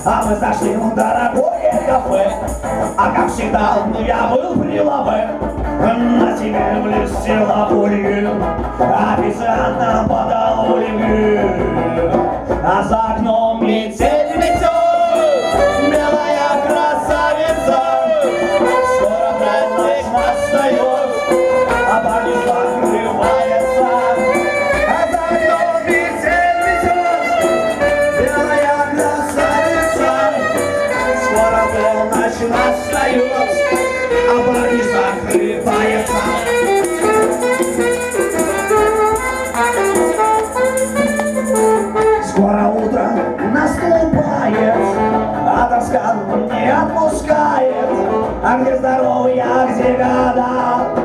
А мы зашли в дорогое кафе, а как всегда я был при лаве. На тебе блестела пулью, официант нам подал улью. А за окном метель метет, белая красавица. Скоро праздник настает, а парни закрывается. А за окном метель метет, белая красавица. Скоро полночь настает, а парни закрывается. Скоро утро наступает, а тоска не отпускает. А где здоровье, а где года?